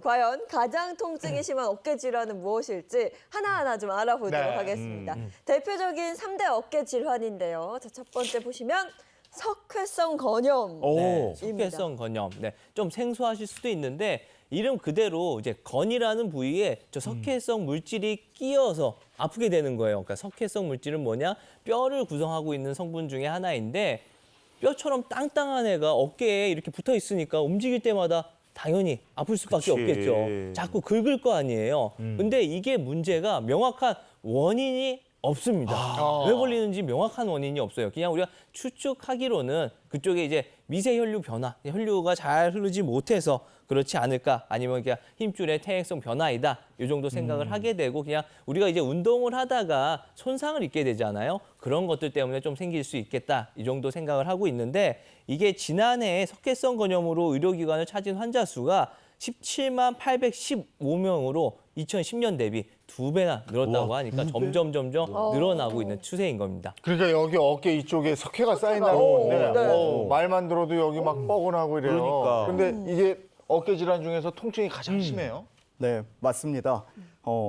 과연 가장 통증이 심한 어깨 질환은 무엇일지 하나하나 좀 알아보도록 네. 하겠습니다. 대표적인 3대 어깨 질환인데요. 자, 첫 번째 보시면 석회성 건염입니다. 네, 석회성 건염. 네, 좀 생소하실 수도 있는데 이름 그대로 이제 건이라는 부위에 저 석회성 물질이 끼어서 아프게 되는 거예요. 그러니까 석회성 물질은 뭐냐? 뼈를 구성하고 있는 성분 중에 하나인데 뼈처럼 땅땅한 애가 어깨에 이렇게 붙어 있으니까 움직일 때마다 당연히 아플 수밖에 없겠죠. 자꾸 긁을 거 아니에요. 근데 이게 문제가 명확한 원인이 없습니다. 왜 걸리는지 명확한 원인이 없어요. 그냥 우리가 추측하기로는 그쪽에 이제 미세혈류 변화, 혈류가 잘 흐르지 못해서 그렇지 않을까, 아니면 그냥 힘줄의 퇴행성 변화이다, 이 정도 생각을 하게 되고, 그냥 우리가 이제 운동을 하다가 손상을 입게 되잖아요. 그런 것들 때문에 좀 생길 수 있겠다, 이 정도 생각을 하고 있는데, 이게 지난해 석회성 건염으로 의료기관을 찾은 환자 수가 17만 815명으로 2010년 대비 2배나 늘었다고 하니까 점점 늘어나고 있는 추세인 겁니다. 그러니까 여기 어깨 이쪽에 석회가 쌓인다는 건데 네. 말만 들어도 여기 막 뻐근하고 이래요. 그러니까. 근데 이게 어깨 질환 중에서 통증이 가장 심해요? 네, 맞습니다.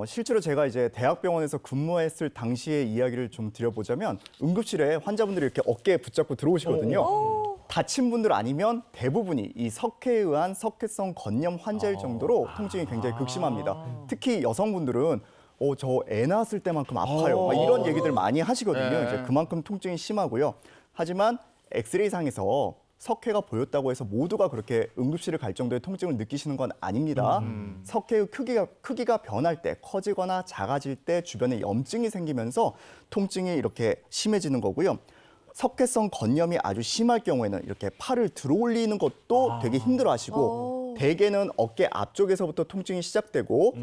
실제로 제가 이제 대학병원에서 근무했을 당시의 이야기를 좀 드려보자면 응급실에 환자분들이 이렇게 어깨에 붙잡고 들어오시거든요. 다친 분들 아니면 대부분이 이 석회에 의한 석회성 건염 환자일 정도로 통증이 굉장히 극심합니다. 특히 여성분들은 저 애 낳았을 때만큼 아파요. 막 이런 얘기들 많이 하시거든요. 네. 이제 그만큼 통증이 심하고요. 하지만 엑스레이 상에서 석회가 보였다고 해서 모두가 그렇게 응급실을 갈 정도의 통증을 느끼시는 건 아닙니다. 석회의 크기가 변할 때, 커지거나 작아질 때 주변에 염증이 생기면서 통증이 이렇게 심해지는 거고요. 석회성 건염이 아주 심할 경우에는 이렇게 팔을 들어올리는 것도 되게 힘들어하시고 대개는 어깨 앞쪽에서부터 통증이 시작되고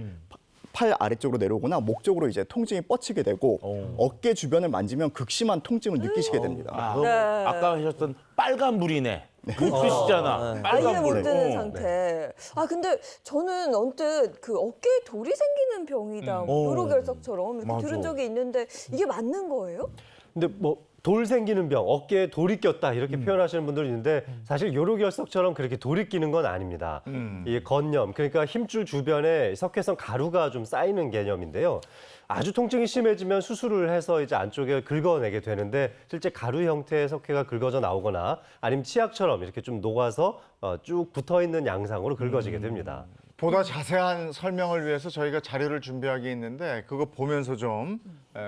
팔 아래쪽으로 내려오거나 목 쪽으로 이제 통증이 뻗치게 되고 어깨 주변을 만지면 극심한 통증을 느끼게 됩니다. 네. 아까 하셨던 빨간 불이네. 불빛이잖아. 아예 빨간 못 불. 드는 상태. 아 근데 저는 언뜻 그 어깨에 돌이 생기는 병이다, 뭐 요로결석처럼 이렇게 맞아. 들은 적이 있는데 이게 맞는 거예요? 근데 뭐 돌 생기는 병, 어깨에 돌이 꼈다 이렇게 표현하시는 분들이 있는데 사실 요로결석처럼 그렇게 돌이 끼는 건 아닙니다. 이 건염, 그러니까 힘줄 주변에 석회성 가루가 좀 쌓이는 개념인데요. 아주 통증이 심해지면 수술을 해서 이제 안쪽에 긁어내게 되는데 실제 가루 형태의 석회가 긁어져 나오거나 아니면 치약처럼 이렇게 좀 녹아서 쭉 붙어 있는 양상으로 긁어지게 됩니다. 보다 자세한 설명을 위해서 저희가 자료를 준비하게 있는데 그거 보면서 좀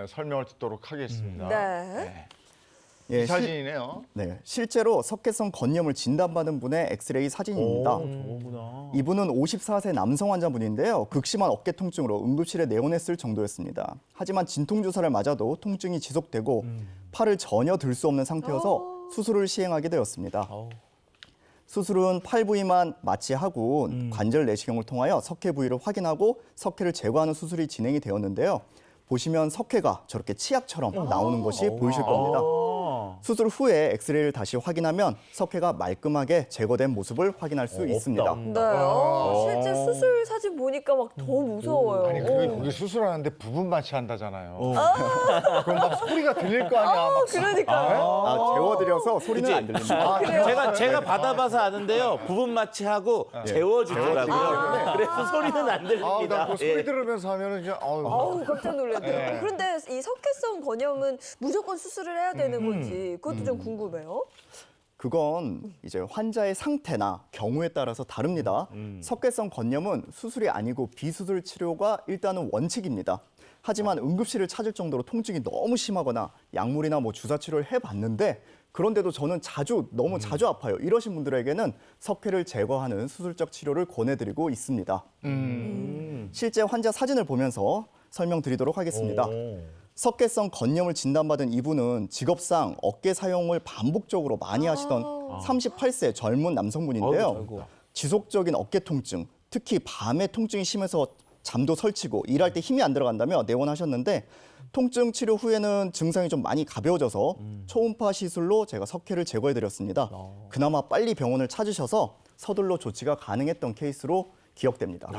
설명을 듣도록 하겠습니다. 네. 예, 이 사진이네요. 실제로 석회성 건염을 진단받은 분의 엑스레이 사진입니다. 이분은 54세 남성 환자분인데요. 극심한 어깨 통증으로 응급실에 내원했을 정도였습니다. 하지만 진통주사를 맞아도 통증이 지속되고 팔을 전혀 들 수 없는 상태여서 수술을 시행하게 되었습니다. 수술은 팔 부위만 마취하고 관절 내시경을 통하여 석회 부위를 확인하고 석회를 제거하는 수술이 진행이 되었는데요. 보시면 석회가 저렇게 치약처럼 나오는 것이 보이실 겁니다. 수술 후에 엑스레이를 다시 확인하면 석회가 말끔하게 제거된 모습을 확인할 수 있습니다. 네. 실제 수술 사진 보니까 막 더 무서워요. 아니 그게 거기 수술하는데 부분 마취한다잖아요. 그럼 막 소리가 들릴 거 아니야. 막 그러니까요. 재워드려서 소리는 안 들립니다. 제가 받아봐서 아는데요. 부분 마취하고 재워주더라고요. 그래서 소리는 안 들립니다. 나그 소리 들으면서 하면은 이제 아우 깜짝 놀랐네요. 그런데 이 석회성 건염은 무조건 수술을 해야 되는 건지 그것도 좀 궁금해요. 그건 이제 환자의 상태나 경우에 따라서 다릅니다. 석회성 건염은 수술이 아니고 비수술 치료가 일단은 원칙입니다. 하지만 응급실을 찾을 정도로 통증이 너무 심하거나 약물이나 뭐 주사 치료를 해봤는데 그런데도 저는 너무 자주 아파요. 이러신 분들에게는 석회를 제거하는 수술적 치료를 권해드리고 있습니다. 실제 환자 사진을 보면서 설명드리도록 하겠습니다. 석회성 건염을 진단받은 이분은 직업상 어깨 사용을 반복적으로 많이 하시던 38세 젊은 남성분인데요. 지속적인 어깨 통증, 특히 밤에 통증이 심해서 잠도 설치고 일할 때 힘이 안 들어간다며 내원하셨는데 통증 치료 후에는 증상이 좀 많이 가벼워져서 초음파 시술로 제가 석회를 제거해드렸습니다. 그나마 빨리 병원을 찾으셔서 서둘러 조치가 가능했던 케이스로 기억됩니다.